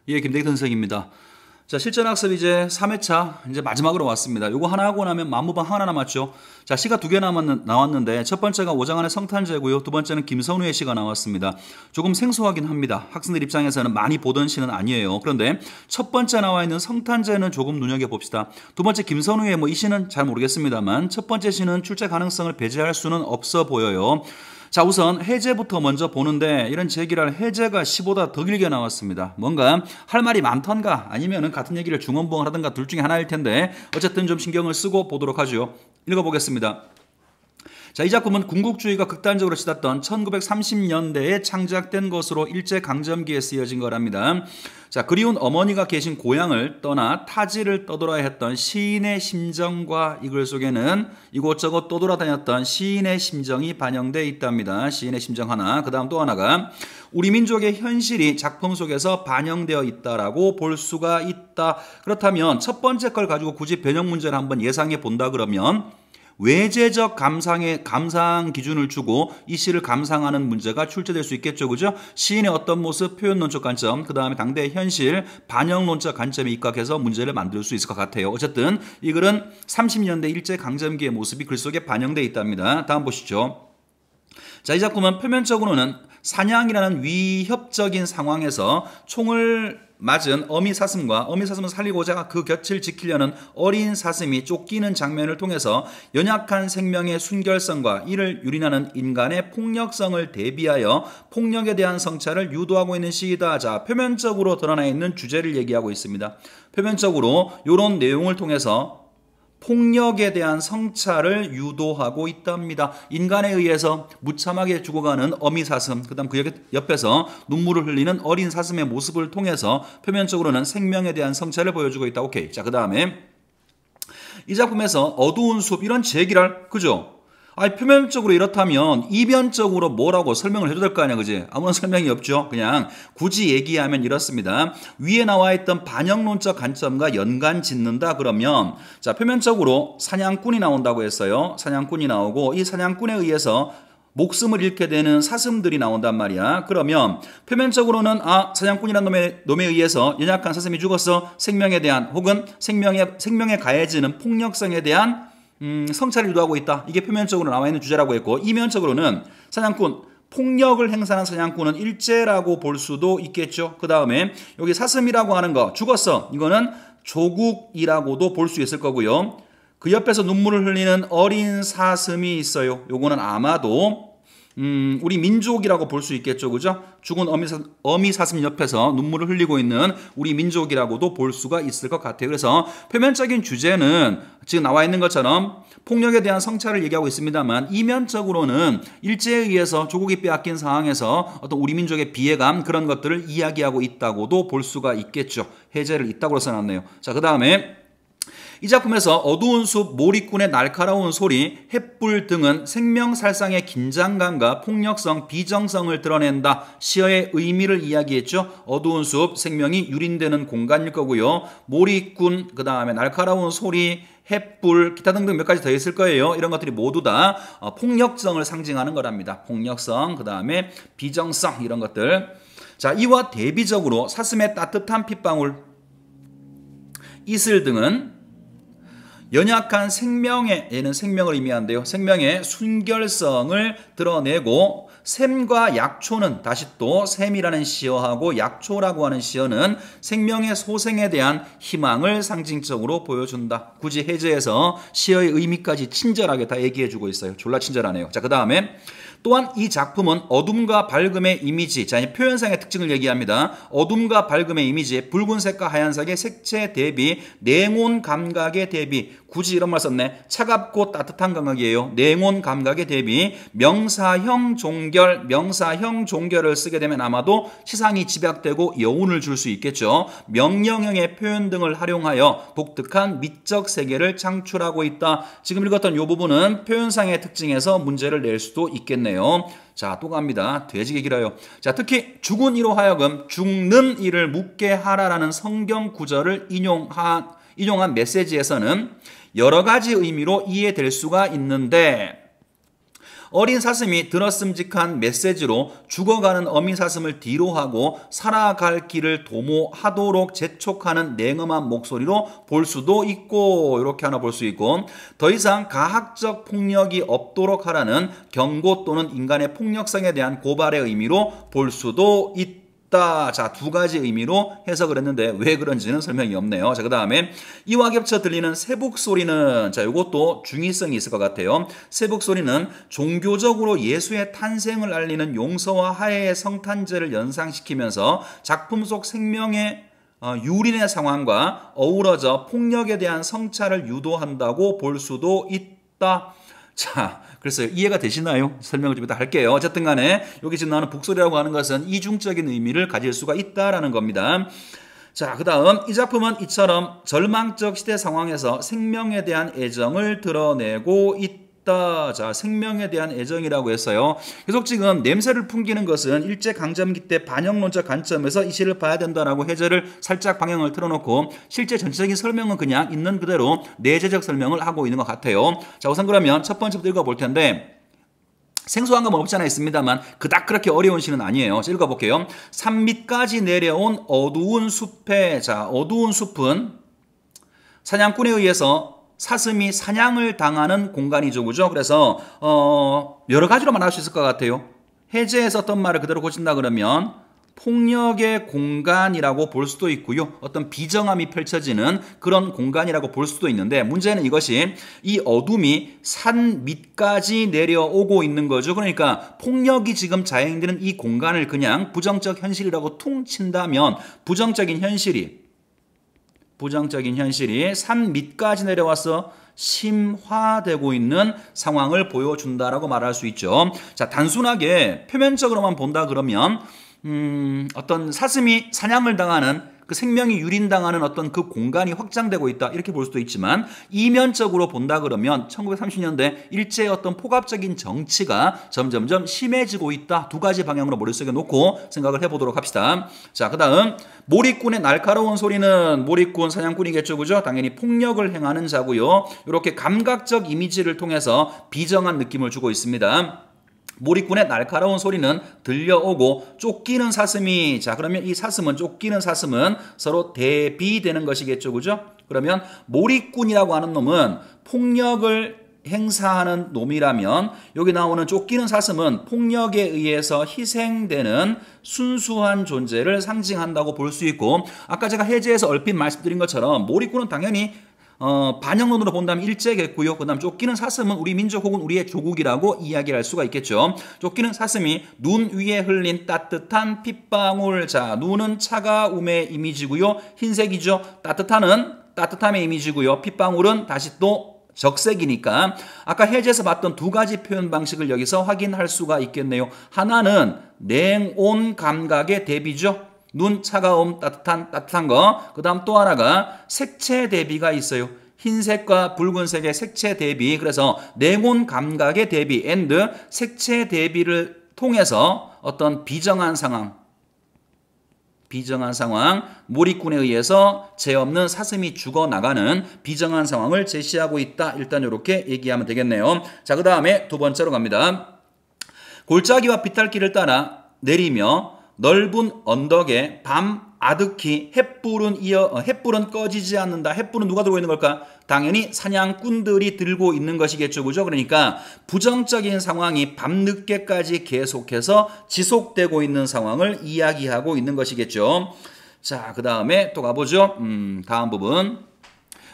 예, 김대기 선생입니다. 자, 실전학습 이제 3회차 이제 마지막으로 왔습니다. 요거 하나 하고 나면 만무방 하나 남았죠. 자, 시가 두 개 나왔는데 첫 번째가 오장안의 성탄제고요. 두 번째는 김선우의 시가 나왔습니다. 조금 생소하긴 합니다. 학생들 입장에서는 많이 보던 시는 아니에요. 그런데 첫 번째 나와 있는 성탄제는 조금 눈여겨봅시다. 두 번째 김선우의 이 시는 잘 모르겠습니다만 첫 번째 시는 출제 가능성을 배제할 수는 없어 보여요. 자, 우선 해제부터 먼저 보는데 이런 제기랄 해제가 시보다 더 길게 나왔습니다. 뭔가 할 말이 많던가 아니면 같은 얘기를 중언부언 하던가 둘 중에 하나일 텐데 어쨌든 좀 신경을 쓰고 보도록 하죠. 읽어보겠습니다. 자, 이 작품은 군국주의가 극단적으로 치닫던 1930년대에 창작된 것으로 일제강점기에 쓰여진 거랍니다. 자, 그리운 어머니가 계신 고향을 떠나 타지를 떠돌아야 했던 시인의 심정과 이 글 속에는 이곳저곳 떠돌아다녔던 시인의 심정이 반영되어 있답니다. 시인의 심정 하나, 그 다음 또 하나가 우리 민족의 현실이 작품 속에서 반영되어 있다라고 볼 수가 있다. 그렇다면 첫 번째 걸 가지고 굳이 변형 문제를 한번 예상해 본다 그러면 외제적 감상 기준을 주고 이 시를 감상하는 문제가 출제될 수 있겠죠. 그죠? 시인의 어떤 모습, 표현론적 관점, 그 다음에 당대의 현실, 반영론적 관점에 입각해서 문제를 만들 수 있을 것 같아요. 어쨌든 이 글은 30년대 일제강점기의 모습이 글 속에 반영되어 있답니다. 다음 보시죠. 자, 이 작품은 표면적으로는 사냥이라는 위협적인 상황에서 총을 맞은 어미 사슴과 어미 사슴을 살리고자 그 곁을 지키려는 어린 사슴이 쫓기는 장면을 통해서 연약한 생명의 순결성과 이를 유린하는 인간의 폭력성을 대비하여 폭력에 대한 성찰을 유도하고 있는 시이다. 자, 표면적으로 드러나 있는 주제를 얘기하고 있습니다. 표면적으로 이런 내용을 통해서 폭력에 대한 성찰을 유도하고 있답니다. 인간에 의해서 무참하게 죽어가는 어미 사슴, 그 다음 그 옆에서 눈물을 흘리는 어린 사슴의 모습을 통해서 표면적으로는 생명에 대한 성찰을 보여주고 있다. 오케이. 자, 그 다음에 이 작품에서 어두운 숲 이런 제기랄, 그죠? 아니, 표면적으로 이렇다면 이변적으로 뭐라고 설명을 해줘야 될 거 아니야, 그지? 아무런 설명이 없죠. 그냥 굳이 얘기하면 이렇습니다. 위에 나와 있던 반영론적 관점과 연관 짓는다 그러면, 자, 표면적으로 사냥꾼이 나온다고 했어요. 사냥꾼이 나오고 이 사냥꾼에 의해서 목숨을 잃게 되는 사슴들이 나온단 말이야. 그러면 표면적으로는 사냥꾼이라는 놈에 의해서 연약한 사슴이 죽었어. 생명에 대한 혹은 생명에 가해지는 폭력성에 대한 성찰을 유도하고 있다. 이게 표면적으로 나와 있는 주제라고 했고, 이면적으로는 사냥꾼, 폭력을 행사하는 사냥꾼은 일제라고 볼 수도 있겠죠. 그 다음에 여기 사슴이라고 하는 거, 죽었어. 이거는 조국이라고도 볼 수 있을 거고요. 그 옆에서 눈물을 흘리는 어린 사슴이 있어요. 요거는 아마도 우리 민족이라고 볼 수 있겠죠. 그죠? 죽은 어미 사슴 옆에서 눈물을 흘리고 있는 우리 민족이라고도 볼 수가 있을 것 같아요. 그래서 표면적인 주제는 지금 나와 있는 것처럼 폭력에 대한 성찰을 얘기하고 있습니다만 이면적으로는 일제에 의해서 조국이 빼앗긴 상황에서 어떤 우리 민족의 비애감 그런 것들을 이야기하고 있다고도 볼 수가 있겠죠. 해제를 있다고 써놨네요. 자, 그 다음에 이 작품에서 어두운 숲, 몰입꾼의 날카로운 소리, 햇불 등은 생명살상의 긴장감과 폭력성, 비정성을 드러낸다. 시어의 의미를 이야기했죠. 어두운 숲, 생명이 유린되는 공간일 거고요. 몰입꾼, 그 다음에 날카로운 소리, 햇불, 기타 등등 몇 가지 더 있을 거예요. 이런 것들이 모두 다 폭력성을 상징하는 거랍니다. 폭력성, 그 다음에 비정성 이런 것들. 자, 이와 대비적으로 사슴의 따뜻한 핏방울, 이슬 등은 연약한 얘는 생명을 의미한대요. 생명의 순결성을 드러내고 샘과 약초는 다시 또 샘이라는 시어하고 약초라고 하는 시어는 생명의 소생에 대한 희망을 상징적으로 보여준다. 굳이 해제해서 시어의 의미까지 친절하게 다 얘기해주고 있어요. 졸라 친절하네요. 자, 그 다음에 또한 이 작품은 어둠과 밝음의 이미지, 자, 표현상의 특징을 얘기합니다. 어둠과 밝음의 이미지, 붉은색과 하얀색의 색채 대비, 냉온 감각의 대비, 굳이 이런 말 썼네. 차갑고 따뜻한 감각이에요. 냉온 감각의 대비, 명사형 종결을 쓰게 되면 아마도 시상이 집약되고 여운을 줄 수 있겠죠. 명령형의 표현 등을 활용하여 독특한 미적 세계를 창출하고 있다. 지금 읽었던 이 부분은 표현상의 특징에서 문제를 낼 수도 있겠네요. 자, 또 갑니다. 되지게 길어요. 자, 특히 죽은 이로 하여금 죽는 이를 묻게 하라라는 성경 구절을 인용한 메시지에서는 여러 가지 의미로 이해될 수가 있는데 어린 사슴이 들었음직한 메시지로 죽어가는 어미 사슴을 뒤로 하고 살아갈 길을 도모하도록 재촉하는 냉엄한 목소리로 볼 수도 있고, 이렇게 하나 볼 수 있고, 더 이상 가학적 폭력이 없도록 하라는 경고 또는 인간의 폭력성에 대한 고발의 의미로 볼 수도 있다. 자, 두 가지 의미로 해석을 했는데 왜 그런지는 설명이 없네요. 자, 그 다음에 이와 겹쳐 들리는 세북 소리는, 자, 이것도 중의성이 있을 것 같아요. 세북 소리는 종교적으로 예수의 탄생을 알리는 용서와 화해의 성탄제를 연상시키면서 작품 속 생명의 유린의 상황과 어우러져 폭력에 대한 성찰을 유도한다고 볼 수도 있다. 자, 그래서 이해가 되시나요? 설명을 좀 이따 할게요. 어쨌든 간에 여기 지금 나오는 북소리라고 하는 것은 이중적인 의미를 가질 수가 있다라는 겁니다. 자, 그 다음 이 작품은 이처럼 절망적 시대 상황에서 생명에 대한 애정을 드러내고 있다. 자, 생명에 대한 애정이라고 했어요. 계속 지금 냄새를 풍기는 것은 일제강점기 때 반영론적 관점에서 이 시를 봐야 된다라고 해설을 살짝 방향을 틀어놓고 실제 전체적인 설명은 그냥 있는 그대로 내재적 설명을 하고 있는 것 같아요. 자, 우선 그러면 첫 번째부터 읽어볼 텐데 생소한 건 없지 않아 있습니다만 그닥 그렇게 어려운 시는 아니에요. 자, 읽어볼게요. 산 밑까지 내려온 어두운 숲에, 자, 어두운 숲은 사냥꾼에 의해서 사슴이 사냥을 당하는 공간이죠. 그죠? 그래서 여러 가지로 말할 수 있을 것 같아요. 해제에서 어떤 말을 그대로 고친다 그러면 폭력의 공간이라고 볼 수도 있고요. 어떤 비정함이 펼쳐지는 그런 공간이라고 볼 수도 있는데 문제는 이것이 이 어둠이 산 밑까지 내려오고 있는 거죠. 그러니까 폭력이 지금 자행되는 이 공간을 그냥 부정적 현실이라고 퉁 친다면 부정적인 현실이 산 밑까지 내려와서 심화되고 있는 상황을 보여준다라고 말할 수 있죠. 자, 단순하게 표면적으로만 본다 그러면 어떤 사슴이 사냥을 당하는 그 생명이 유린당하는 어떤 그 공간이 확장되고 있다 이렇게 볼 수도 있지만 이면적으로 본다 그러면 1930년대 일제의 어떤 포갑적인 정치가 점점점 심해지고 있다. 두 가지 방향으로 머릿속에 놓고 생각을 해보도록 합시다. 자, 그 다음 몰입꾼의 날카로운 소리는 몰입꾼 사냥꾼이겠죠. 그죠? 당연히 폭력을 행하는 자고요. 이렇게 감각적 이미지를 통해서 비정한 느낌을 주고 있습니다. 몰입꾼의 날카로운 소리는 들려오고 쫓기는 사슴이, 자, 그러면 이 사슴은, 쫓기는 사슴은 서로 대비되는 것이겠죠. 그죠? 그러면 몰입꾼이라고 하는 놈은 폭력을 행사하는 놈이라면 여기 나오는 쫓기는 사슴은 폭력에 의해서 희생되는 순수한 존재를 상징한다고 볼 수 있고, 아까 제가 해제에서 얼핏 말씀드린 것처럼 몰입꾼은 당연히 반영론으로 본다면 일제겠고요. 그 다음 쫓기는 사슴은 우리 민족 혹은 우리의 조국이라고 이야기할 수가 있겠죠. 쫓기는 사슴이 눈 위에 흘린 따뜻한 핏방울. 자, 눈은 차가움의 이미지고요. 흰색이죠. 따뜻함의 이미지고요. 핏방울은 다시 또 적색이니까 아까 해제에서 봤던 두 가지 표현 방식을 여기서 확인할 수가 있겠네요. 하나는 냉온 감각의 대비죠. 눈, 차가움, 따뜻한 거. 그 다음 또 하나가 색채 대비가 있어요. 흰색과 붉은색의 색채 대비. 그래서 냉온 감각의 대비 and 색채 대비를 통해서 어떤 비정한 상황, 몰입꾼에 의해서 죄 없는 사슴이 죽어나가는 비정한 상황을 제시하고 있다. 일단 이렇게 얘기하면 되겠네요. 자, 그 다음에 두 번째로 갑니다. 골짜기와 비탈길을 따라 내리며 넓은 언덕에 밤 아득히 횃불은 꺼지지 않는다. 횃불은 누가 들고 있는 걸까? 당연히 사냥꾼들이 들고 있는 것이겠죠. 그죠? 그러니까 부정적인 상황이 밤늦게까지 계속해서 지속되고 있는 상황을 이야기하고 있는 것이겠죠. 자, 그 다음에 또 가보죠. 다음 부분.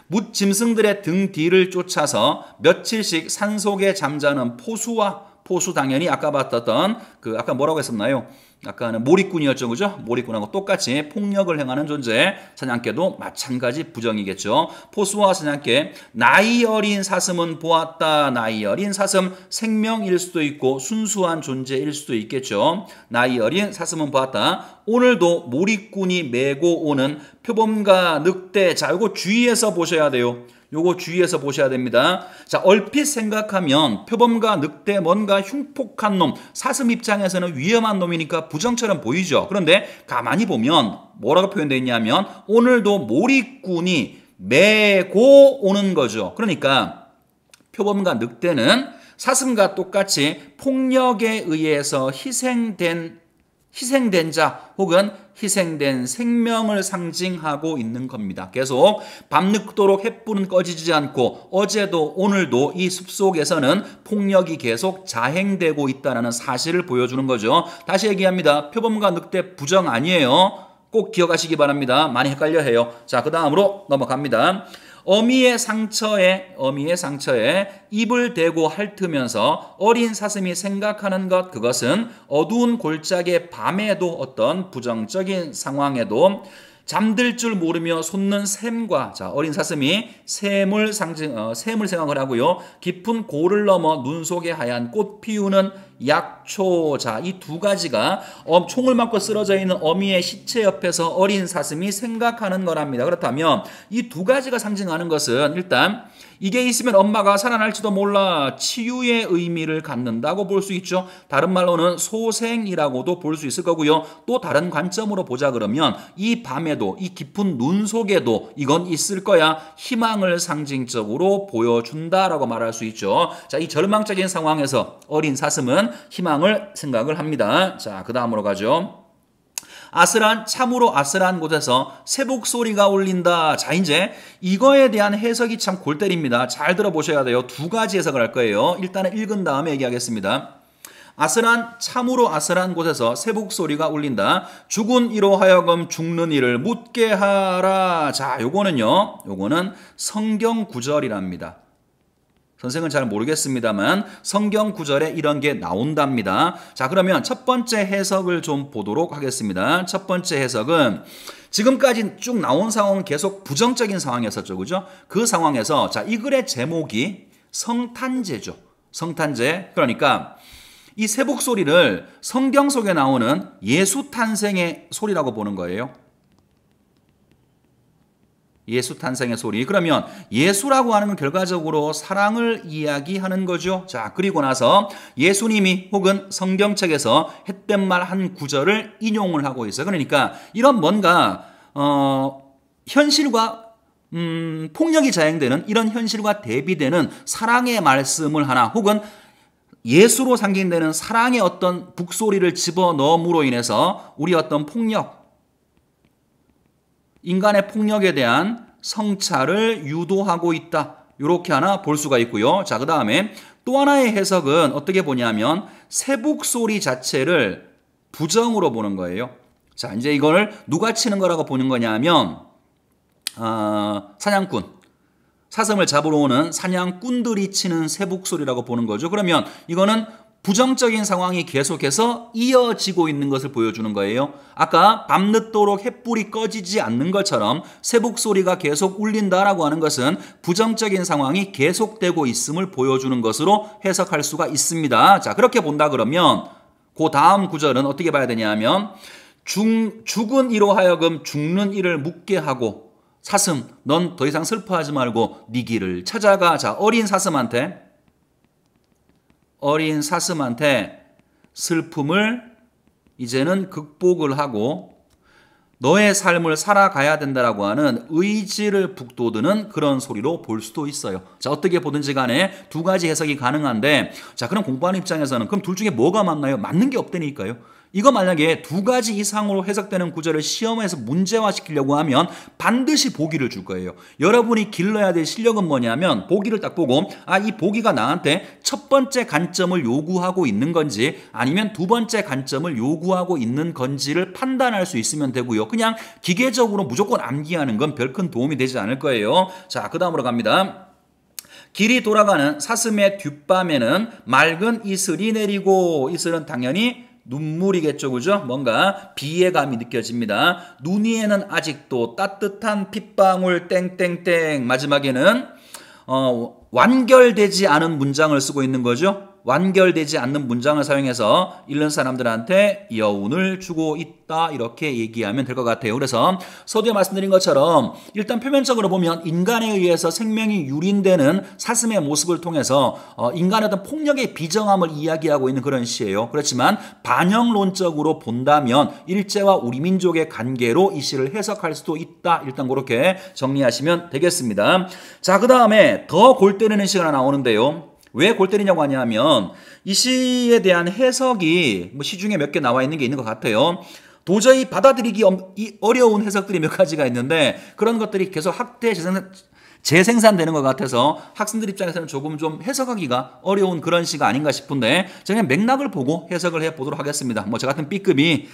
뭇 짐승들의 등 뒤를 쫓아서 며칠씩 산속에 잠자는 포수 당연히 아까 봤던 아까 뭐라고 했었나요? 아까는 몰입꾼이었죠. 그죠? 몰입꾼하고 똑같이 폭력을 행하는 존재. 사냥개도 마찬가지 부정이겠죠. 포수와 사냥개. 나이 어린 사슴은 보았다. 나이 어린 사슴 생명일 수도 있고 순수한 존재일 수도 있겠죠. 나이 어린 사슴은 보았다. 오늘도 몰입꾼이 메고 오는 표범과 늑대. 자, 이거 주의해서 보셔야 돼요. 요거 주의해서 보셔야 됩니다. 자, 얼핏 생각하면 표범과 늑대 뭔가 흉폭한 놈, 사슴 입장에서는 위험한 놈이니까 부정처럼 보이죠. 그런데 가만히 보면 뭐라고 표현되어 있냐면 오늘도 몰입꾼이 메고 오는 거죠. 그러니까 표범과 늑대는 사슴과 똑같이 폭력에 의해서 희생된 자 혹은 희생된 생명을 상징하고 있는 겁니다. 계속 밤늦도록 횃불은 꺼지지 않고 어제도 오늘도 이 숲속에서는 폭력이 계속 자행되고 있다는 사실을 보여주는 거죠. 다시 얘기합니다. 표범과 늑대 부정 아니에요. 꼭 기억하시기 바랍니다. 많이 헷갈려 해요. 자, 그 다음으로 넘어갑니다. 어미의 상처에 입을 대고 핥으면서 어린 사슴이 생각하는 것, 그것은 어두운 골짜기의 밤에도 어떤 부정적인 상황에도 잠들 줄 모르며 솟는 샘과, 자, 어린 사슴이 샘을 생각을 하고요. 깊은 고를 넘어 눈 속에 하얀 꽃 피우는 약초. 자, 이 두 가지가 총을 맞고 쓰러져 있는 어미의 시체 옆에서 어린 사슴이 생각하는 거랍니다. 그렇다면 이 두 가지가 상징하는 것은 일단 이게 있으면 엄마가 살아날지도 몰라 치유의 의미를 갖는다고 볼 수 있죠. 다른 말로는 소생이라고도 볼 수 있을 거고요. 또 다른 관점으로 보자 그러면 이 밤에도 이 깊은 눈 속에도 이건 있을 거야 희망을 상징적으로 보여준다라고 말할 수 있죠. 자, 이 절망적인 상황에서 어린 사슴은 희망을 생각을 합니다. 자, 그 다음으로 가죠. 참으로 아슬한 곳에서 새복 소리가 울린다. 자, 이제 이거에 대한 해석이 참 골 때립니다. 잘 들어보셔야 돼요. 두 가지 해석을 할 거예요. 일단은 읽은 다음에 얘기하겠습니다. 참으로 아슬한 곳에서 새복 소리가 울린다. 죽은 이로 하여금 죽는 이를 묻게 하라. 자, 요거는 성경 구절이랍니다. 선생은 잘 모르겠습니다만 성경 구절에 이런 게 나온답니다. 자, 그러면 첫 번째 해석을 좀 보도록 하겠습니다. 첫 번째 해석은 지금까지 쭉 나온 상황은 계속 부정적인 상황이었었죠. 그죠? 그 상황에서 자, 이 글의 제목이 성탄제죠. 성탄제. 그러니까 이 새복 소리를 성경 속에 나오는 예수 탄생의 소리라고 보는 거예요. 예수 탄생의 소리. 그러면 예수라고 하는 건 결과적으로 사랑을 이야기하는 거죠. 자, 그리고 나서 예수님이 혹은 성경책에서 했던 말 한 구절을 인용을 하고 있어요. 그러니까 이런 뭔가 현실과 폭력이 자행되는 이런 현실과 대비되는 사랑의 말씀을 하나 혹은 예수로 상징되는 사랑의 어떤 북소리를 집어넣음으로 인해서 우리 어떤 폭력, 인간의 폭력에 대한 성찰을 유도하고 있다. 이렇게 하나 볼 수가 있고요. 자, 그 다음에 또 하나의 해석은 어떻게 보냐면 새복 소리 자체를 부정으로 보는 거예요. 자, 이제 이걸 누가 치는 거라고 보는 거냐면 사냥꾼. 사슴을 잡으러 오는 사냥꾼들이 치는 새복 소리라고 보는 거죠. 그러면 이거는 부정적인 상황이 계속해서 이어지고 있는 것을 보여주는 거예요. 아까 밤늦도록 횃불이 꺼지지 않는 것처럼 새복 소리가 계속 울린다라고 하는 것은 부정적인 상황이 계속되고 있음을 보여주는 것으로 해석할 수가 있습니다. 자, 그렇게 본다 그러면 그 다음 구절은 어떻게 봐야 되냐면 죽은 이로 하여금 죽는 이를 묻게 하고 사슴, 넌 더 이상 슬퍼하지 말고 네 길을 찾아가. 자, 어린 사슴한테 슬픔을 이제는 극복을 하고 너의 삶을 살아가야 된다라고 하는 의지를 북돋우는 그런 소리로 볼 수도 있어요. 자, 어떻게 보든지 간에 두 가지 해석이 가능한데, 자, 그럼 공부하는 입장에서는 그럼 둘 중에 뭐가 맞나요? 맞는 게 없다니까요. 이거 만약에 두 가지 이상으로 해석되는 구절을 시험에서 문제화시키려고 하면 반드시 보기를 줄 거예요. 여러분이 길러야 될 실력은 뭐냐면 보기를 딱 보고 이 보기가 나한테 첫 번째 관점을 요구하고 있는 건지 아니면 두 번째 관점을 요구하고 있는 건지를 판단할 수 있으면 되고요. 그냥 기계적으로 무조건 암기하는 건 별 큰 도움이 되지 않을 거예요. 자, 그 다음으로 갑니다. 길이 돌아가는 사슴의 뒷밤에는 맑은 이슬이 내리고, 이슬은 당연히 눈물이겠죠, 그죠? 뭔가 비애감이 느껴집니다. 눈 위에는 아직도 따뜻한 핏방울 땡땡땡. 마지막에는 완결되지 않은 문장을 쓰고 있는 거죠. 완결되지 않는 문장을 사용해서 읽는 사람들한테 여운을 주고 있다, 이렇게 얘기하면 될 것 같아요. 그래서 서두에 말씀드린 것처럼 일단 표면적으로 보면 인간에 의해서 생명이 유린되는 사슴의 모습을 통해서 인간의 어떤 폭력의 비정함을 이야기하고 있는 그런 시예요. 그렇지만 반영론적으로 본다면 일제와 우리 민족의 관계로 이 시를 해석할 수도 있다. 일단 그렇게 정리하시면 되겠습니다. 자, 그 다음에 더 골 때리는 시가 나오는데요. 왜 골 때리냐고 하냐면 이 시에 대한 해석이 뭐 시 중에 몇 개 나와 있는 게 있는 것 같아요. 도저히 받아들이기 어려운 해석들이 몇 가지가 있는데 그런 것들이 계속 재생산되는 것 같아서 학생들 입장에서는 조금 좀 해석하기가 어려운 그런 시가 아닌가 싶은데 저는 맥락을 보고 해석을 해보도록 하겠습니다. 뭐 저 같은 B급이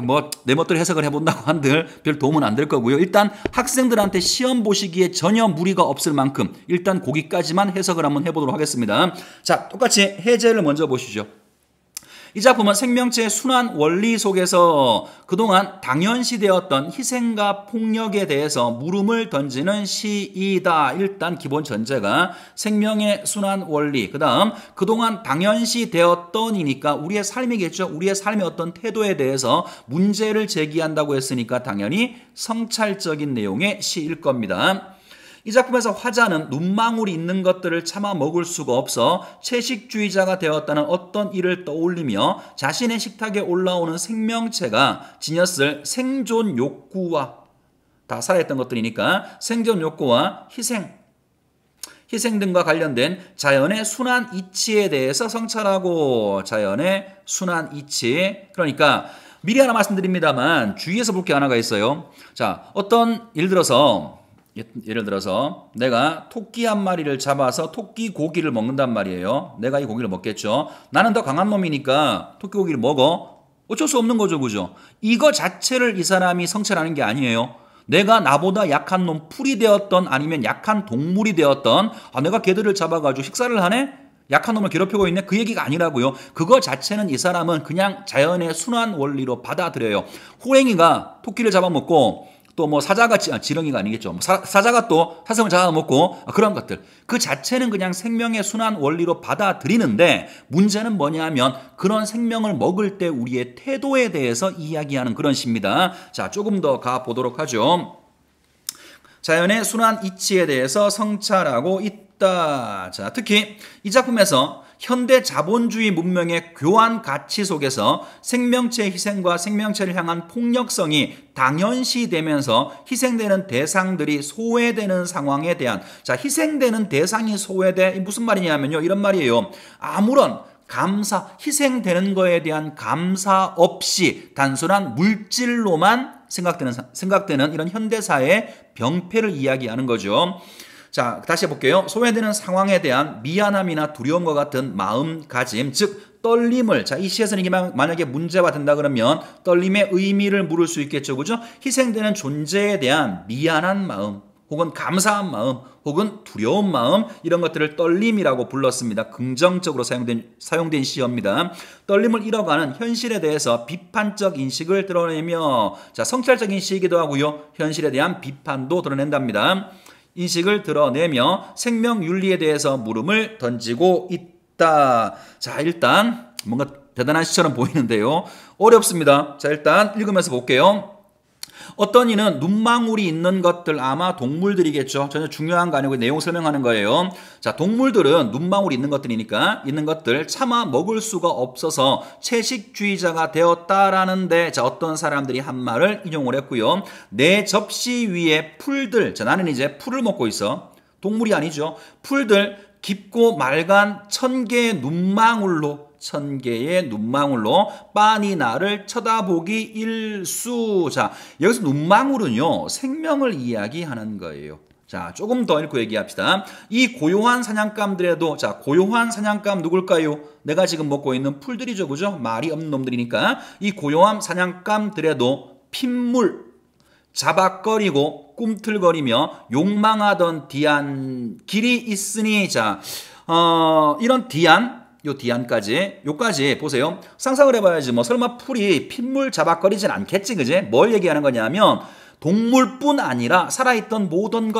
뭐 내 멋대로 해석을 해본다고 한들 별 도움은 안 될 거고요. 일단 학생들한테 시험 보시기에 전혀 무리가 없을 만큼 일단 거기까지만 해석을 한번 해보도록 하겠습니다. 자, 똑같이 해제를 먼저 보시죠. 이 작품은 생명체의 순환 원리 속에서 그동안 당연시되었던 희생과 폭력에 대해서 물음을 던지는 시이다. 일단 기본 전제가 생명의 순환 원리, 그 다음 그동안 당연시되었던이니까 우리의 삶이겠죠. 우리의 삶의 어떤 태도에 대해서 문제를 제기한다고 했으니까 당연히 성찰적인 내용의 시일 겁니다. 이 작품에서 화자는 눈망울이 있는 것들을 참아 먹을 수가 없어 채식주의자가 되었다는 어떤 일을 떠올리며 자신의 식탁에 올라오는 생명체가 지녔을 생존 욕구와 다 살아있던 것들이니까 생존 욕구와 희생 등과 관련된 자연의 순환 이치에 대해서 성찰하고 자연의 순환 이치 그러니까 미리 하나 말씀드립니다만 주의해서 볼 게 하나가 있어요. 자, 어떤 예를 들어서 내가 토끼 한 마리를 잡아서 토끼 고기를 먹는단 말이에요. 내가 이 고기를 먹겠죠. 나는 더 강한 놈이니까 토끼 고기를 먹어. 어쩔 수 없는 거죠. 그죠? 이거 자체를 이 사람이 성찰하는 게 아니에요. 내가 나보다 약한 놈 풀이 되었던 아니면 약한 동물이 되었던 내가 걔들을 잡아가지고 식사를 하네? 약한 놈을 괴롭히고 있네? 그 얘기가 아니라고요. 그거 자체는 이 사람은 그냥 자연의 순환 원리로 받아들여요. 호랭이가 토끼를 잡아먹고 또 뭐 사자가 지렁이가 아니겠죠. 사자가 또 사슴을 잡아먹고 그런 것들. 그 자체는 그냥 생명의 순환 원리로 받아들이는데 문제는 뭐냐면 그런 생명을 먹을 때 우리의 태도에 대해서 이야기하는 그런 시입니다. 자, 조금 더 가보도록 하죠. 자연의 순환 이치에 대해서 성찰하고 있다. 자, 특히 이 작품에서 현대 자본주의 문명의 교환 가치 속에서 생명체의 희생과 생명체를 향한 폭력성이 당연시되면서 희생되는 대상들이 소외되는 상황에 대한 희생되는 대상이 소외돼 무슨 말이냐면요. 이런 말이에요. 아무런 희생되는 거에 대한 감사 없이 단순한 물질로만 생각되는 이런 현대사의 병폐를 이야기하는 거죠. 자, 다시 해볼게요. 소외되는 상황에 대한 미안함이나 두려움과 같은 마음가짐, 즉 떨림을 이 시에서는 이게 만약에 문제가 된다 그러면 떨림의 의미를 물을 수 있겠죠. 그죠? 희생되는 존재에 대한 미안한 마음 혹은 감사한 마음 혹은 두려운 마음 이런 것들을 떨림이라고 불렀습니다. 긍정적으로 사용된 시어입니다. 떨림을 잃어가는 현실에 대해서 비판적 인식을 드러내며 성찰적인 시이기도 하고요. 현실에 대한 비판도 드러낸답니다. 인식을 드러내며 생명윤리에 대해서 물음을 던지고 있다. 자, 일단 뭔가 대단한 시처럼 보이는데요. 어렵습니다. 자, 일단 읽으면서 볼게요. 어떤 이는 눈망울이 있는 것들 아마 동물들이겠죠. 전혀 중요한 거 아니고 내용 설명하는 거예요. 자, 동물들은 눈망울이 있는 것들이니까 있는 것들 차마 먹을 수가 없어서 채식주의자가 되었다라는데 어떤 사람들이 한 말을 인용을 했고요. 내 접시 위에 풀들 나는 이제 풀을 먹고 있어. 동물이 아니죠. 풀들 깊고 맑은 1000개의 눈망울로 빤히 나를 쳐다보기 일수. 자, 여기서 눈망울은요, 생명을 이야기하는 거예요. 자, 조금 더 읽고 얘기합시다. 이 고요한 사냥감들에도, 고요한 사냥감 누굴까요? 내가 지금 먹고 있는 풀들이죠, 그죠? 말이 없는 놈들이니까. 이 고요한 사냥감들에도 핏물, 자박거리고 꿈틀거리며 욕망하던 길이 있으니, 이런 요까지 보세요. 상상을 해봐야지. 설마 풀이 핏물 자박거리진 않겠지, 그지? 뭘 얘기하는 거냐면 동물뿐 아니라 살아있던 모든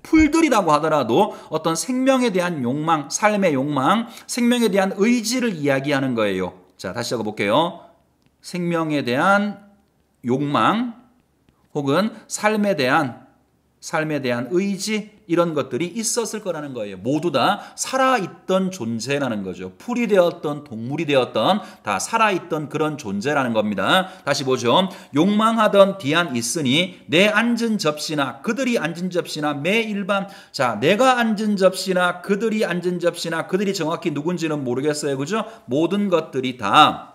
풀들이라고 하더라도 어떤 생명에 대한 욕망, 삶의 욕망, 생명에 대한 의지를 이야기하는 거예요. 자, 다시 적어볼게요. 생명에 대한 욕망 혹은 삶에 대한 삶에 대한 의지 이런 것들이 있었을 거라는 거예요. 모두 다 살아있던 존재라는 거죠. 풀이 되었던 동물이 되었던 다 살아있던 그런 존재라는 겁니다. 다시 보죠. 욕망하던 디안 있으니 내 앉은 접시나 그들이 앉은 접시나 매 일반 자 내가 앉은 접시나 그들이 앉은 접시나 그들이 정확히 누군지는 모르겠어요. 그죠? 모든 것들이 다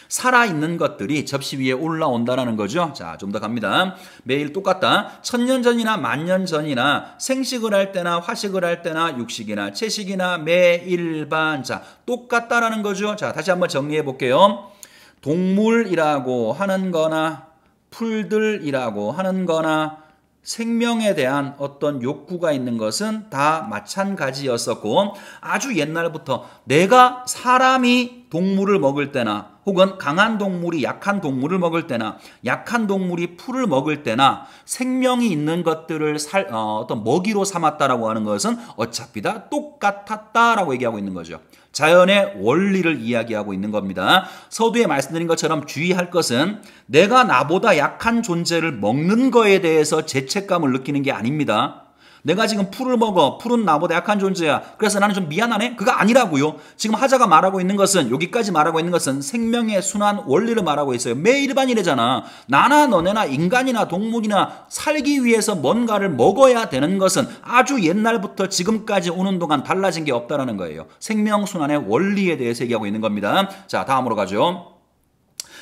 살아있는 것들이 접시 위에 올라온다는 거죠. 자, 좀 더 갑니다. 매일 똑같다. 1000년 전이나 10,000년 전이나 생식을 할 때나 화식을 할 때나 육식이나 채식이나 매일반 자, 똑같다라는 거죠. 자, 다시 한번 정리해 볼게요. 동물이라고 하는 거나 풀들이라고 하는 거나 생명에 대한 어떤 욕구가 있는 것은 다 마찬가지였었고 아주 옛날부터 내가 사람이 동물을 먹을 때나 혹은 강한 동물이 약한 동물을 먹을 때나 약한 동물이 풀을 먹을 때나 생명이 있는 것들을 어떤 먹이로 삼았다라고 하는 것은 어차피 다 똑같았다라고 얘기하고 있는 거죠. 자연의 원리를 이야기하고 있는 겁니다. 서두에 말씀드린 것처럼 주의할 것은 내가 나보다 약한 존재를 먹는 거에 대해서 죄책감을 느끼는 게 아닙니다. 내가 지금 풀을 먹어. 풀은 나보다 약한 존재야. 그래서 나는 좀 미안하네? 그거 아니라고요. 지금 하자가 말하고 있는 것은 여기까지 말하고 있는 것은 생명의 순환 원리를 말하고 있어요. 매일반이래잖아. 나나 너네나 인간이나 동물이나 살기 위해서 뭔가를 먹어야 되는 것은 아주 옛날부터 지금까지 오는 동안 달라진 게 없다라는 거예요. 생명 순환의 원리에 대해서 얘기하고 있는 겁니다. 자, 다음으로 가죠.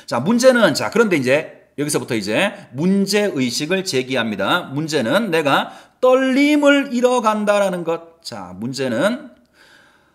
자, 문제는 자, 그런데 이제 여기서부터 이제 문제의식을 제기합니다. 문제는 내가 떨림을 잃어간다라는 것. 자, 문제는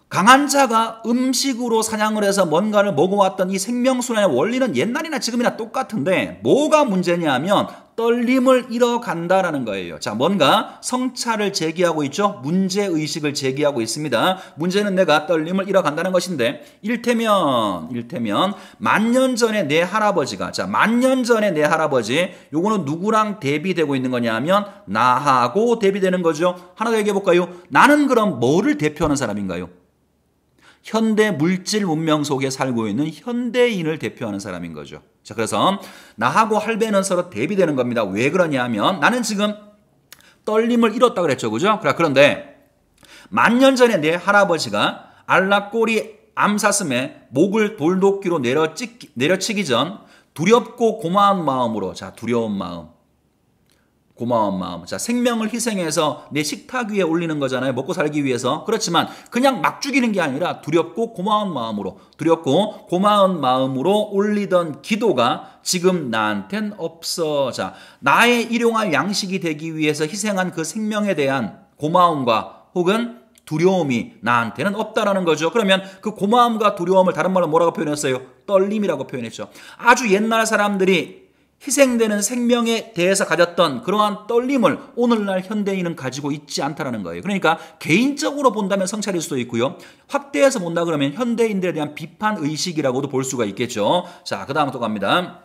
강한 자가 음식으로 사냥을 해서 뭔가를 먹어왔던 이 생명순환의 원리는 옛날이나 지금이나 똑같은데 뭐가 문제냐면 떨림을 잃어간다라는 거예요. 자, 뭔가 성찰을 제기하고 있죠. 문제의식을 제기하고 있습니다. 문제는 내가 떨림을 잃어간다는 것인데 일테면 10,000년 전에 내 할아버지가 자, 10,000년 전에 내 할아버지 요거는 누구랑 대비되고 있는 거냐면 나하고 대비되는 거죠. 하나 더 얘기해 볼까요? 나는 그럼 뭐를 대표하는 사람인가요? 현대 물질 문명 속에 살고 있는 현대인을 대표하는 사람인 거죠. 자, 그래서 나하고 할배는 서로 대비되는 겁니다. 왜 그러냐면 나는 지금 떨림을 잃었다 그랬죠. 그죠? 그런데 10,000년 전에 내 할아버지가 알라꼬리 암사슴에 목을 돌도끼로 내려치기 전 두렵고 고마운 마음으로 자, 두려운 마음. 고마운 마음. 자, 생명을 희생해서 내 식탁 위에 올리는 거잖아요. 먹고 살기 위해서. 그렇지만 그냥 막 죽이는 게 아니라 두렵고 고마운 마음으로 올리던 기도가 지금 나한텐 없어. 자, 나의 일용할 양식이 되기 위해서 희생한 그 생명에 대한 고마움과 혹은 두려움이 나한테는 없다라는 거죠. 그러면 그 고마움과 두려움을 다른 말로 뭐라고 표현했어요? 떨림이라고 표현했죠. 아주 옛날 사람들이 희생되는 생명에 대해서 가졌던 그러한 떨림을 오늘날 현대인은 가지고 있지 않다라는 거예요. 그러니까 개인적으로 본다면 성찰일 수도 있고요. 확대해서 본다 그러면 현대인들에 대한 비판 의식이라고도 볼 수가 있겠죠. 자, 그 다음 또 갑니다.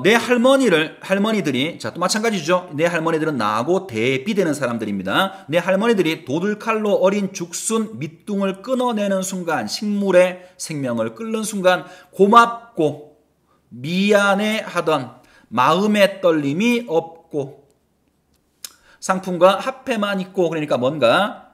내 할머니들이 자, 또 마찬가지죠. 내 할머니들은 나하고 대비되는 사람들입니다. 내 할머니들이 도들칼로 어린 죽순 밑둥을 끊어내는 순간, 식물의 생명을 끓는 순간 고맙고 미안해하던 마음의 떨림이 없고 상품과 화폐만 있고 그러니까 뭔가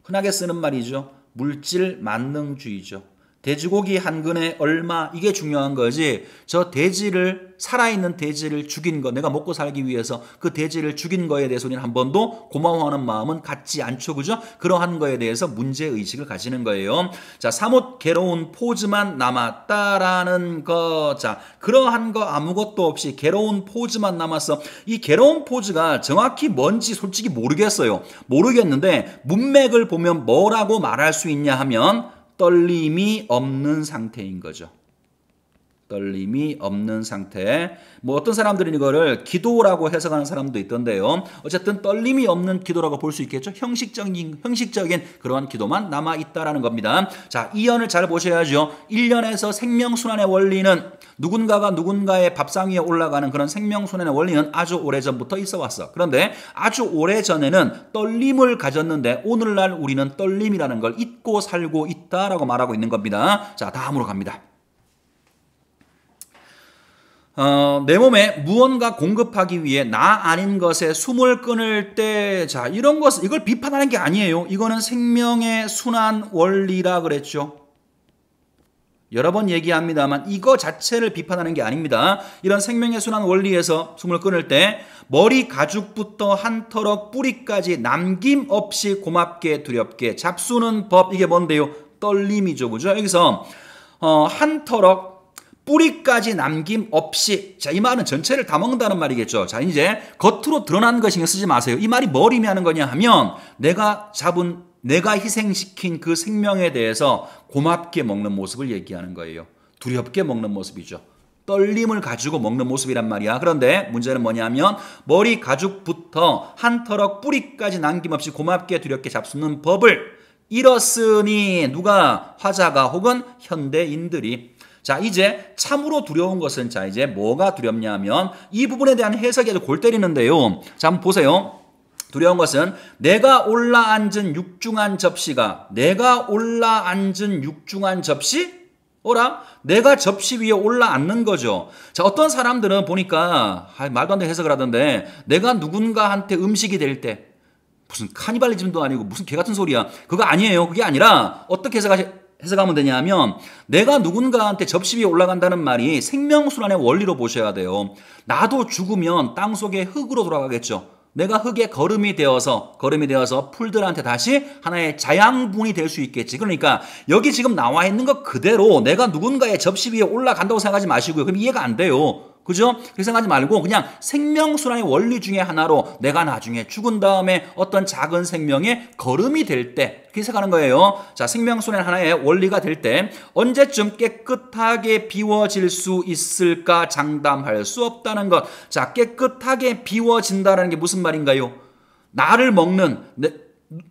흔하게 쓰는 말이죠. 물질 만능주의죠. 돼지고기 한 근에 얼마 이게 중요한 거지. 저 돼지를 살아있는 돼지를 죽인 거 내가 먹고 살기 위해서 그 돼지를 죽인 거에 대해서 우리는 한 번도 고마워하는 마음은 갖지 않죠. 그죠? 그러한 거에 대해서 문제의식을 가지는 거예요. 자, 사뭇 괴로운 포즈만 남았다라는 거. 자, 그러한 거 아무것도 없이 괴로운 포즈만 남았어. 이 괴로운 포즈가 정확히 뭔지 솔직히 모르겠는데 문맥을 보면 뭐라고 말할 수 있냐 하면 떨림이 없는 상태인 거죠. 떨림이 없는 상태. 뭐 어떤 사람들은 이거를 기도라고 해석하는 사람도 있던데요. 어쨌든 떨림이 없는 기도라고 볼 수 있겠죠. 형식적인 그러한 기도만 남아있다라는 겁니다. 자, 이연을 잘 보셔야죠. 1년에서 생명순환의 원리는 누군가가 누군가의 밥상 위에 올라가는 그런 생명순환의 원리는 아주 오래전부터 있어 왔어. 그런데 아주 오래전에는 떨림을 가졌는데 오늘날 우리는 떨림이라는 걸 잊고 살고 있다라고 말하고 있는 겁니다. 자, 다음으로 갑니다. 내 몸에 무언가 공급하기 위해 나 아닌 것에 숨을 끊을 때, 자, 이런 것을, 이걸 비판하는 게 아니에요. 이거는 생명의 순환 원리라 그랬죠. 여러 번 얘기합니다만 이거 자체를 비판하는 게 아닙니다. 이런 생명의 순환 원리에서 숨을 끊을 때 머리 가죽부터 한 터럭 뿌리까지 남김없이 고맙게 두렵게 잡수는 법, 이게 뭔데요? 떨림이죠. 그죠? 여기서 한 터럭 뿌리까지 남김없이, 자, 이 말은 전체를 다 먹는다는 말이겠죠. 자, 이제 겉으로 드러난 거 신경 쓰지 마세요. 이 말이 뭘 의미하는 거냐 하면 내가 희생시킨 그 생명에 대해서 고맙게 먹는 모습을 얘기하는 거예요. 두렵게 먹는 모습이죠. 떨림을 가지고 먹는 모습이란 말이야. 그런데 문제는 뭐냐면 머리 가죽부터 한 터럭 뿌리까지 남김없이 고맙게 두렵게 잡수는 법을 잃었으니 누가? 화자가 혹은 현대인들이. 자, 이제 참으로 두려운 것은, 자, 이제 뭐가 두렵냐면 이 부분에 대한 해석이 아주 골 때리는데요. 자, 한번 보세요. 두려운 것은 내가 올라앉은 육중한 접시가, 내가 올라앉은 육중한 접시? 어라? 내가 접시 위에 올라앉는 거죠. 자, 어떤 사람들은 보니까 말도 안 되는 해석을 하던데, 내가 누군가한테 음식이 될 때, 무슨 카니발리즘도 아니고 무슨 개 같은 소리야. 그거 아니에요. 그게 아니라 어떻게 해석하면 되냐면, 내가 누군가한테 접시 위에 올라간다는 말이 생명순환의 원리로 보셔야 돼요. 나도 죽으면 땅속의 흙으로 돌아가겠죠. 내가 흙에 거름이 되어서 풀들한테 다시 하나의 자양분이 될 수 있겠지. 그러니까 여기 지금 나와 있는 것 그대로 내가 누군가의 접시 위에 올라간다고 생각하지 마시고요. 그럼 이해가 안 돼요. 그죠? 그렇게 생각하지 말고 그냥 생명순환의 원리 중에 하나로 내가 나중에 죽은 다음에 어떤 작은 생명의 거름이 될 때, 그렇게 생각하는 거예요. 자, 생명순환 하나의 원리가 될 때 언제쯤 깨끗하게 비워질 수 있을까 장담할 수 없다는 것. 자, 깨끗하게 비워진다는 게 무슨 말인가요?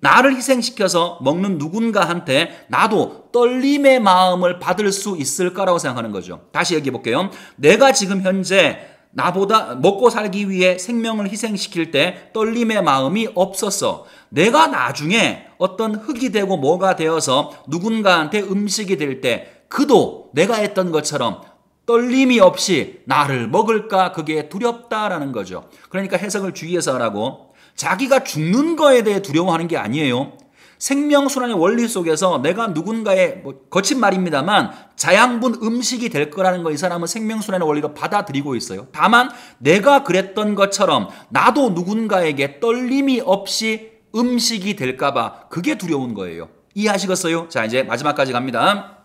나를 희생시켜서 먹는 누군가한테 나도 떨림의 마음을 받을 수 있을까라고 생각하는 거죠. 다시 얘기해 볼게요. 내가 지금 현재 나보다 먹고 살기 위해 생명을 희생시킬 때 떨림의 마음이 없었어. 내가 나중에 어떤 흙이 되고 뭐가 되어서 누군가한테 음식이 될 때 그도 내가 했던 것처럼 떨림이 없이 나를 먹을까, 그게 두렵다라는 거죠. 그러니까 해석을 주의해서 하라고. 자기가 죽는 거에 대해 두려워하는 게 아니에요. 생명순환의 원리 속에서 내가 누군가의, 거친 말입니다만, 자양분 음식이 될 거라는 거 이 사람은 생명순환의 원리로 받아들이고 있어요. 다만 내가 그랬던 것처럼 나도 누군가에게 떨림이 없이 음식이 될까 봐, 그게 두려운 거예요. 이해하시겠어요? 자, 이제 마지막까지 갑니다.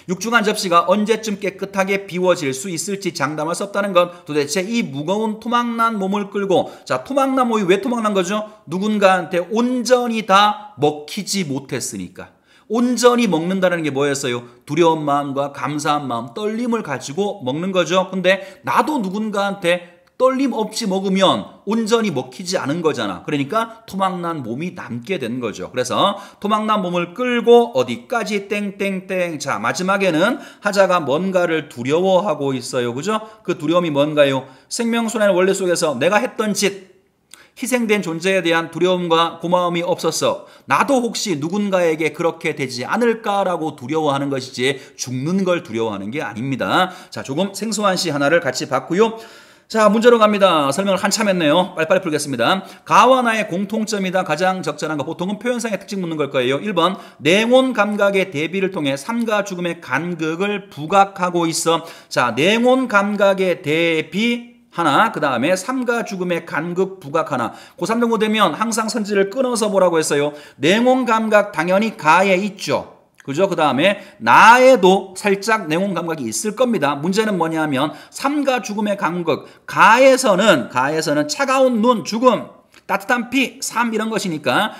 육중한 접시가 언제쯤 깨끗하게 비워질 수 있을지 장담할 수 없다는 건, 도대체 이 무거운 토막난 몸을 끌고, 자, 토막난 몸이 왜 토막난 거죠? 누군가한테 온전히 다 먹히지 못했으니까. 온전히 먹는다는 게 뭐였어요? 두려운 마음과 감사한 마음, 떨림을 가지고 먹는 거죠. 근데 나도 누군가한테 떨림 없이 먹으면 온전히 먹히지 않은 거잖아. 그러니까 토막난 몸이 남게 된 거죠. 그래서 토막난 몸을 끌고 어디까지 땡땡땡. 자, 마지막에는 하자가 뭔가를 두려워하고 있어요. 그죠? 그 두려움이 뭔가요? 생명순환의 원리 속에서 내가 했던 짓, 희생된 존재에 대한 두려움과 고마움이 없었어. 나도 혹시 누군가에게 그렇게 되지 않을까라고 두려워하는 것이지 죽는 걸 두려워하는 게 아닙니다. 자, 조금 생소한 시 하나를 같이 봤고요. 자, 문제로 갑니다. 설명을 한참 했네요. 빨리빨리 풀겠습니다. 가와 나의 공통점이다. 가장 적절한 거. 보통은 표현상의 특징 묻는 걸 거예요. 1번, 냉온 감각의 대비를 통해 삶과 죽음의 간극을 부각하고 있어. 자, 냉온 감각의 대비 하나, 그 다음에 삶과 죽음의 간극 부각 하나. 고3 정도 되면 항상 선지를 끊어서 보라고 했어요. 냉온 감각 당연히 가에 있죠. 그죠? 그 다음에 나에도 살짝 냉온 감각이 있을 겁니다. 문제는 뭐냐면 삶과 죽음의 간극. 가에서는 차가운 눈, 죽음, 따뜻한 피, 삶 이런 것이니까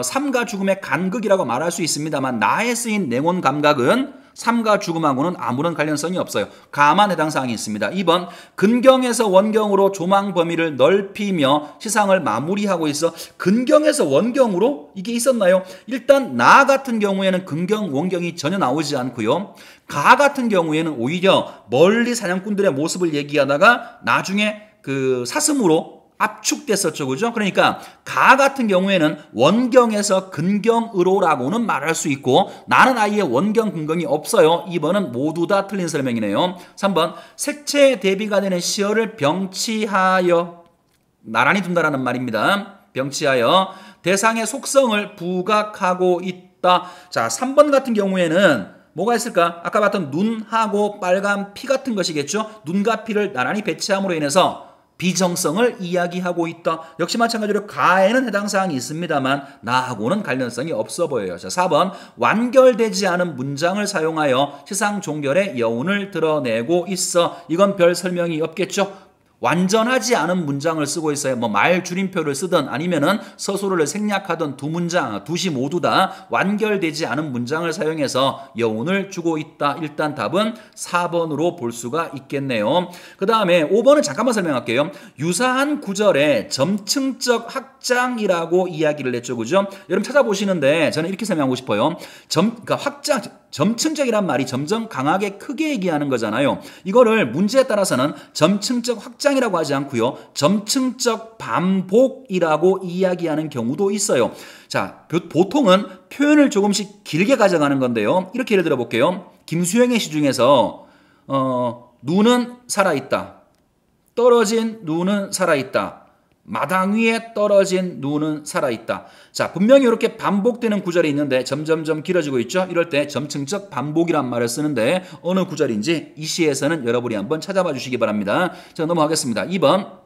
삶과 죽음의 간극이라고 말할 수 있습니다만, 나에 쓰인 냉온 감각은 삶과 죽음하고는 아무런 관련성이 없어요. 가만 해당 사항이 있습니다. 2번, 근경에서 원경으로 조망 범위를 넓히며 시상을 마무리하고 있어. 근경에서 원경으로 이게 있었나요? 일단 나 같은 경우에는 근경, 원경이 전혀 나오지 않고요. 가 같은 경우에는 오히려 멀리 사냥꾼들의 모습을 얘기하다가 나중에 그 사슴으로 압축됐었죠. 그죠? 그러니까 가 같은 경우에는 원경에서 근경으로라고는 말할 수 있고 나는 아예 원경 근경이 없어요. 2번은 모두 다 틀린 설명이네요. 3번 색채 대비가 되는 시어를 병치하여 나란히 둔다라는 말입니다. 병치하여 대상의 속성을 부각하고 있다. 자, 3번 같은 경우에는 뭐가 있을까? 아까 봤던 눈하고 빨간 피 같은 것이겠죠. 눈과 피를 나란히 배치함으로 인해서 비정성을 이야기하고 있다. 역시 마찬가지로 가에는 해당 사항이 있습니다만 나하고는 관련성이 없어 보여요. 자, 4번 완결되지 않은 문장을 사용하여 시상 종결의 여운을 드러내고 있어. 이건 별 설명이 없겠죠. 완전하지 않은 문장을 쓰고 있어요. 뭐 말 줄임표를 쓰든 아니면은 서술어를 생략하든 두 문장, 두시 모두 다 완결되지 않은 문장을 사용해서 여운을 주고 있다. 일단 답은 4번으로 볼 수가 있겠네요. 그 다음에 5번은 잠깐만 설명할게요. 유사한 구절에 점층적 확장이라고 이야기를 했죠. 그죠? 여러분 찾아보시는데 저는 이렇게 설명하고 싶어요. 그러니까 확장, 점층적이란 말이 점점 강하게 크게 얘기하는 거잖아요. 이거를 문제에 따라서는 점층적 확장이라고 하지 않고요. 점층적 반복이라고 이야기하는 경우도 있어요. 자, 보통은 표현을 조금씩 길게 가져가는 건데요. 이렇게 예를 들어 볼게요. 김수영의 시 중에서 눈은 살아있다. 떨어진 눈은 살아있다. 마당 위에 떨어진 눈은 살아있다. 자, 분명히 이렇게 반복되는 구절이 있는데 점점점 길어지고 있죠. 이럴 때 점층적 반복이란 말을 쓰는데 어느 구절인지 이 시에서는 여러분이 한번 찾아봐 주시기 바랍니다. 자, 넘어가겠습니다. 2번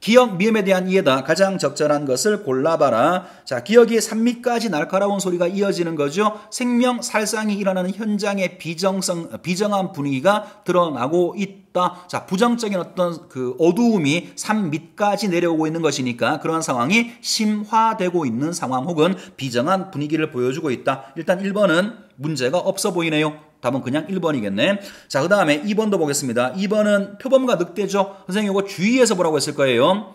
기역, 미음에 대한 이해다. 가장 적절한 것을 골라봐라. 자, 기역이 산미까지 날카로운 소리가 이어지는 거죠. 생명, 살상이 일어나는 현장의 비정한 분위기가 드러나고 있다. 자, 부정적인 어떤 그 어두움이 산 밑까지 내려오고 있는 것이니까 그러한 상황이 심화되고 있는 상황 혹은 비정한 분위기를 보여주고 있다. 일단 1번은 문제가 없어 보이네요. 답은 그냥 1번이겠네. 자, 그 다음에 2번도 보겠습니다. 2번은 표범과 늑대죠. 선생님 이거 주의해서 보라고 했을 거예요.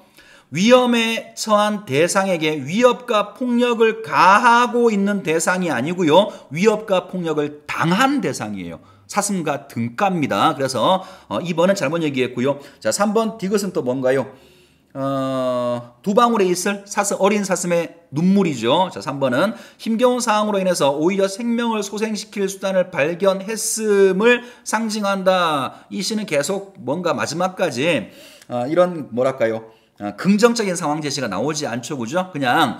위험에 처한 대상에게 위협과 폭력을 가하고 있는 대상이 아니고요. 위협과 폭력을 당한 대상이에요. 사슴과 등가입니다. 그래서 2번은 잘못 얘기했고요. 자, 3번 디귿은 또 뭔가요? 두 방울에 있을 어린 사슴의 눈물이죠. 자, 3번은 힘겨운 상황으로 인해서 오히려 생명을 소생시킬 수단을 발견했음을 상징한다. 이 시는 계속 뭔가 마지막까지 이런 뭐랄까요? 긍정적인 상황 제시가 나오지 않죠. 그죠? 그냥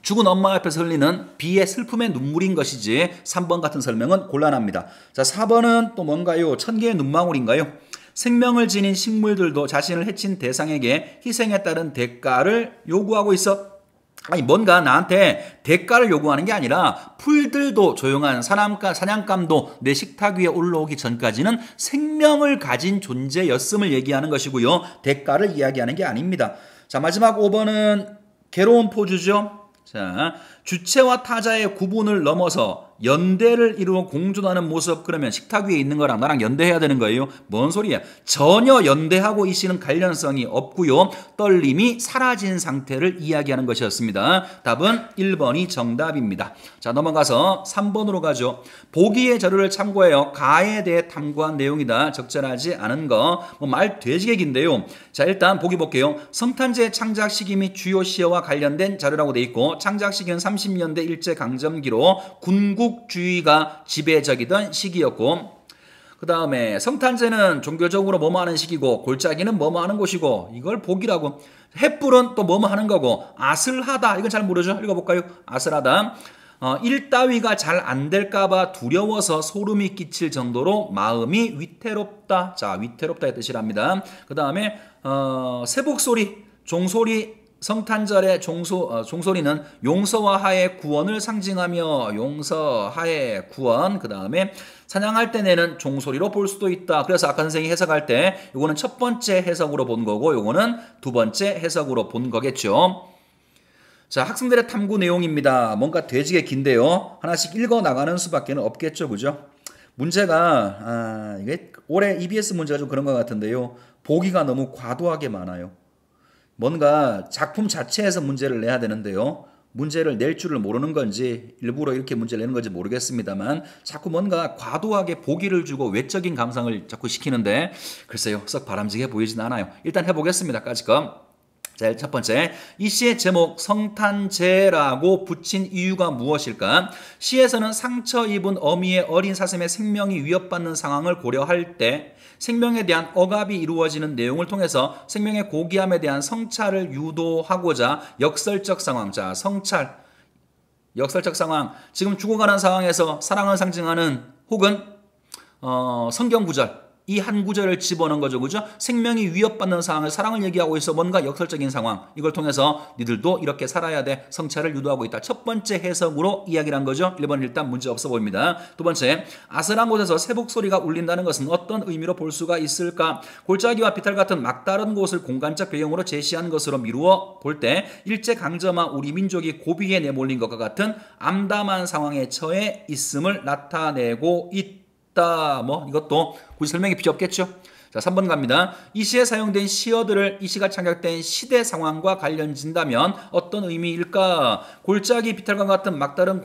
죽은 엄마 앞에서 흘리는 비의 슬픔의 눈물인 것이지 3번 같은 설명은 곤란합니다. 자, 4번은 또 뭔가요? 천개의 눈망울인가요? 생명을 지닌 식물들도 자신을 해친 대상에게 희생에 따른 대가를 요구하고 있어. 아니 뭔가 나한테 대가를 요구하는 게 아니라 풀들도 조용한 사냥감도 내 식탁 위에 올라오기 전까지는 생명을 가진 존재였음을 얘기하는 것이고요. 대가를 이야기하는 게 아닙니다. 자, 마지막 5번은 괴로운 포즈죠. 자, 주체와 타자의 구분을 넘어서 연대를 이루어 공존하는 모습. 그러면 식탁 위에 있는 거랑 나랑 연대해야 되는 거예요. 뭔 소리야? 전혀 연대하고 이 시는 관련성이 없고요. 떨림이 사라진 상태를 이야기하는 것이었습니다. 답은 1번이 정답입니다. 자, 넘어가서 3번으로 가죠. 보기의 자료를 참고해요. 가에 대해 탐구한 내용이다. 적절하지 않은 거. 말 되지게 긴데요. 자, 일단 보기 볼게요. 성탄제 창작 시기 및 주요 시어와 관련된 자료라고 돼 있고 창작 시기는 30년대 일제강점기로 군국주의가 지배적이던 시기였고 그 다음에 성탄제는 종교적으로 뭐뭐 하는 시기고 골짜기는 뭐뭐 하는 곳이고 이걸 복이라고 횃불은 또 뭐뭐 하는 거고 아슬하다 이건 잘 모르죠. 읽어볼까요? 아슬하다. 일 따위가 잘 안 될까봐 두려워서 소름이 끼칠 정도로 마음이 위태롭다. 자, 위태롭다의 뜻이랍니다. 그 다음에 세복소리, 종소리 성탄절의 종소리는 용서와 하의 구원을 상징하며 용서하의 구원. 그 다음에 사냥할 때 내는 종소리로 볼 수도 있다. 그래서 아까 선생님이 해석할 때 이거는 첫 번째 해석으로 본 거고 이거는 두 번째 해석으로 본 거겠죠. 자, 학생들의 탐구 내용입니다. 뭔가 되지게 긴데요. 하나씩 읽어 나가는 수밖에 없겠죠. 그죠? 문제가 이게 올해 EBS 문제가 좀 그런 것 같은데요. 보기가 너무 과도하게 많아요. 뭔가 작품 자체에서 문제를 내야 되는데요. 문제를 낼 줄을 모르는 건지 일부러 이렇게 문제를 내는 건지 모르겠습니다만 자꾸 뭔가 과도하게 보기를 주고 외적인 감상을 자꾸 시키는데 글쎄요 썩 바람직해 보이진 않아요. 일단 해보겠습니다. 까짓거. 자, 첫 번째, 이 시의 제목 성탄제라고 붙인 이유가 무엇일까? 시에서는 상처 입은 어미의 어린 사슴의 생명이 위협받는 상황을 고려할 때 생명에 대한 억압이 이루어지는 내용을 통해서 생명의 고귀함에 대한 성찰을 유도하고자 역설적 상황, 자 성찰, 역설적 상황, 지금 죽어가는 상황에서 사랑을 상징하는 혹은 성경 구절, 이 한 구절을 집어넣은 거죠. 그죠? 생명이 위협받는 상황을 사랑을 얘기하고 있어. 뭔가 역설적인 상황. 이걸 통해서 니들도 이렇게 살아야 돼. 성찰을 유도하고 있다. 첫 번째 해석으로 이야기를 한 거죠. 1번 일단 문제 없어 보입니다. 두 번째, 아슬한 곳에서 새복 소리가 울린다는 것은 어떤 의미로 볼 수가 있을까? 골짜기와 비탈 같은 막다른 곳을 공간적 배경으로 제시한 것으로 미루어 볼 때 일제강점한 우리 민족이 고비에 내몰린 것과 같은 암담한 상황에 처해 있음을 나타내고 있다. 뭐 이것도 굳이 설명이 필요 없겠죠. 자, 3번 갑니다. 이 시에 사용된 시어들을 이 시가 창작된 시대 상황과 관련진다면 어떤 의미일까? 골짜기 비탈과 같은 막다른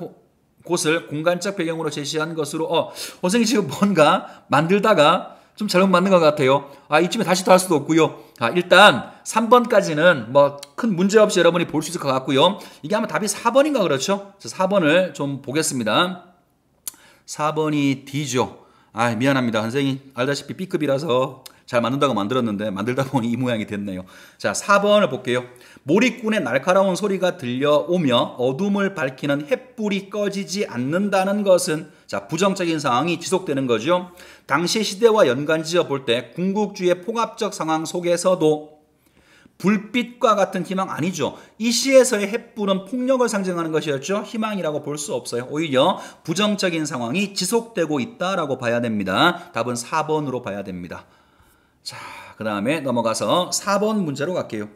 곳을 공간적 배경으로 제시한 것으로 선생님 지금 뭔가 만들다가 좀 잘못 만든 것 같아요. 이쯤에 다시 또 할 수도 없고요. 일단 3번까지는 뭐 큰 문제 없이 여러분이 볼 수 있을 것 같고요. 이게 아마 답이 4번인가 그렇죠? 4번을 좀 보겠습니다. 4번이 D죠. 미안합니다. 선생님 알다시피 B급이라서 잘 만든다고 만들었는데 만들다 보니 이 모양이 됐네요. 자, 4번을 볼게요. 몰입꾼의 날카로운 소리가 들려오며 어둠을 밝히는 횃불이 꺼지지 않는다는 것은 자, 부정적인 상황이 지속되는 거죠. 당시 시대와 연관지어 볼 때 궁극주의 폭압적 상황 속에서도 불빛과 같은 희망 아니죠. 이 시에서의 횃불은 폭력을 상징하는 것이었죠. 희망이라고 볼 수 없어요. 오히려 부정적인 상황이 지속되고 있다라고 봐야 됩니다. 답은 4번으로 봐야 됩니다. 자, 그 다음에 넘어가서 4번 문제로 갈게요.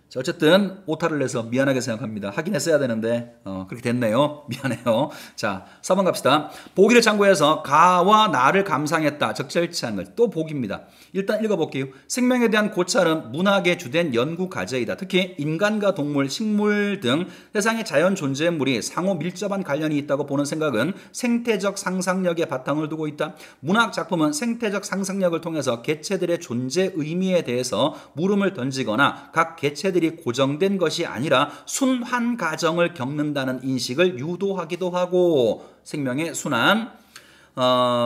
자, 어쨌든 오타를 내서 미안하게 생각합니다. 하긴 했어야 되는데 그렇게 됐네요. 미안해요. 자, 4번 갑시다. 보기를 참고해서 가와 나를 감상했다. 적절치 않은 것. 또 보기입니다. 일단 읽어볼게요. 생명에 대한 고찰은 문학의 주된 연구 과제이다. 특히 인간과 동물, 식물 등 세상의 자연 존재물이 상호 밀접한 관련이 있다고 보는 생각은 생태적 상상력에 바탕을 두고 있다. 문학 작품은 생태적 상상력을 통해서 개체들의 존재 의미에 대해서 물음을 던지거나 각 개체들이 고정된 것이 아니라 순환 과정을 겪는다는 인식을 유도하기도 하고 생명의 순환,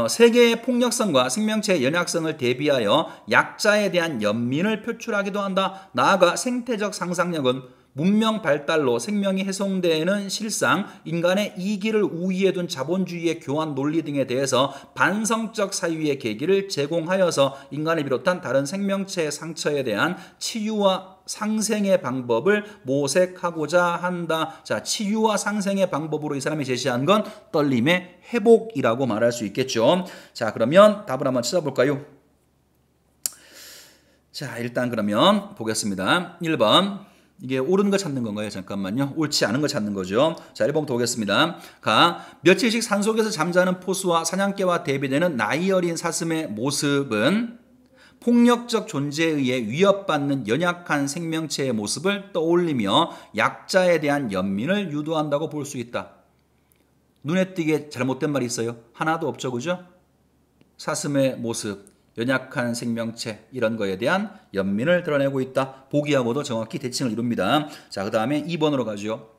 세계의 폭력성과 생명체의 연약성을 대비하여 약자에 대한 연민을 표출하기도 한다. 나아가 생태적 상상력은 문명 발달로 생명이 훼손되는 실상, 인간의 이기를 우위에 둔 자본주의의 교환 논리 등에 대해서 반성적 사유의 계기를 제공하여서 인간을 비롯한 다른 생명체의 상처에 대한 치유와 상생의 방법을 모색하고자 한다. 자, 치유와 상생의 방법으로 이 사람이 제시한 건 떨림의 회복이라고 말할 수 있겠죠. 자, 그러면 답을 한번 찾아볼까요? 자, 일단 그러면 보겠습니다. 1번. 이게 옳은 거 찾는 건가요? 잠깐만요. 옳지 않은 거 찾는 거죠. 자, 1번부터 보겠습니다. 며칠씩 산속에서 잠자는 포수와 사냥개와 대비되는 나이 어린 사슴의 모습은 폭력적 존재에 의해 위협받는 연약한 생명체의 모습을 떠올리며 약자에 대한 연민을 유도한다고 볼 수 있다. 눈에 띄게 잘못된 말이 있어요? 하나도 없죠. 그죠? 사슴의 모습, 연약한 생명체 이런 거에 대한 연민을 드러내고 있다. 보기하고도 정확히 대칭을 이룹니다. 자, 그 다음에 2번으로 가죠.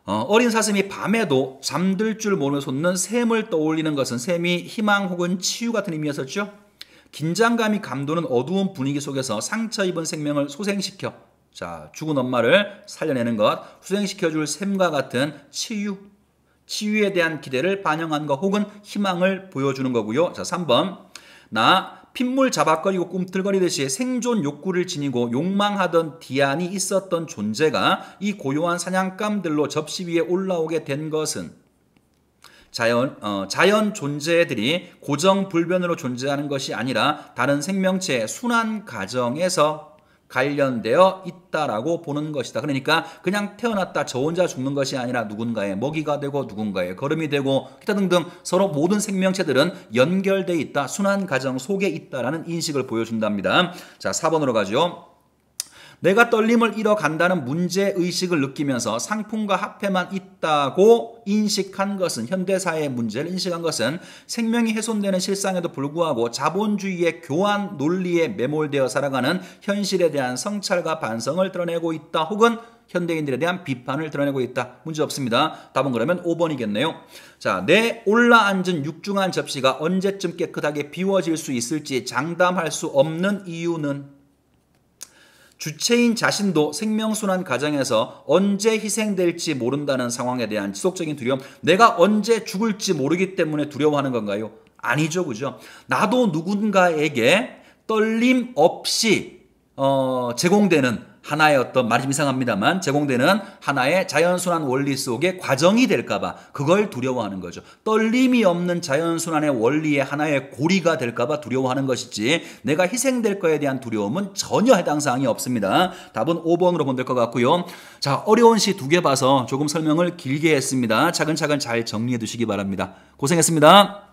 어린 사슴이 밤에도 잠들 줄 모르는 솟는 샘을 떠올리는 것은 샘이 희망 혹은 치유 같은 의미였었죠. 긴장감이 감도는 어두운 분위기 속에서 상처 입은 생명을 소생시켜 자, 죽은 엄마를 살려내는 것, 소생시켜줄 샘과 같은 치유에 대한 기대를 반영한 것 혹은 희망을 보여주는 거고요. 자, 3번. 핏물 자박거리고 꿈틀거리듯이 생존 욕구를 지니고 욕망하던 디안이 있었던 존재가 이 고요한 사냥감들로 접시 위에 올라오게 된 것은 자연 존재들이 고정불변으로 존재하는 것이 아니라 다른 생명체의 순환 과정에서 관련되어 있다라고 보는 것이다. 그러니까 그냥 태어났다 저 혼자 죽는 것이 아니라 누군가의 먹이가 되고 누군가의 걸음이 되고 기타 등등 서로 모든 생명체들은 연결되어 있다. 순환 과정 속에 있다라는 인식을 보여준답니다. 자, 4번으로 가죠. 내가 떨림을 잃어간다는 문제의식을 느끼면서 상품과 화폐만 있다고 인식한 것은, 현대사회의 문제를 인식한 것은 생명이 훼손되는 실상에도 불구하고 자본주의의 교환 논리에 매몰되어 살아가는 현실에 대한 성찰과 반성을 드러내고 있다. 혹은 현대인들에 대한 비판을 드러내고 있다. 문제 없습니다. 답은 그러면 5번이겠네요. 자, 내 올라앉은 육중한 접시가 언제쯤 깨끗하게 비워질 수 있을지 장담할 수 없는 이유는, 주체인 자신도 생명순환 과정에서 언제 희생될지 모른다는 상황에 대한 지속적인 두려움. 내가 언제 죽을지 모르기 때문에 두려워하는 건가요? 아니죠. 그죠? 나도 누군가에게 떨림 없이 제공되는 하나의 어떤, 말이 좀 이상합니다만, 제공되는 하나의 자연순환 원리 속의 과정이 될까봐 그걸 두려워하는 거죠. 떨림이 없는 자연순환의 원리의 하나의 고리가 될까봐 두려워하는 것이지, 내가 희생될 거에 대한 두려움은 전혀 해당 사항이 없습니다. 답은 5번으로 보면 될 것 같고요. 자, 어려운 시 2개 봐서 조금 설명을 길게 했습니다. 차근차근 잘 정리해 두시기 바랍니다. 고생했습니다.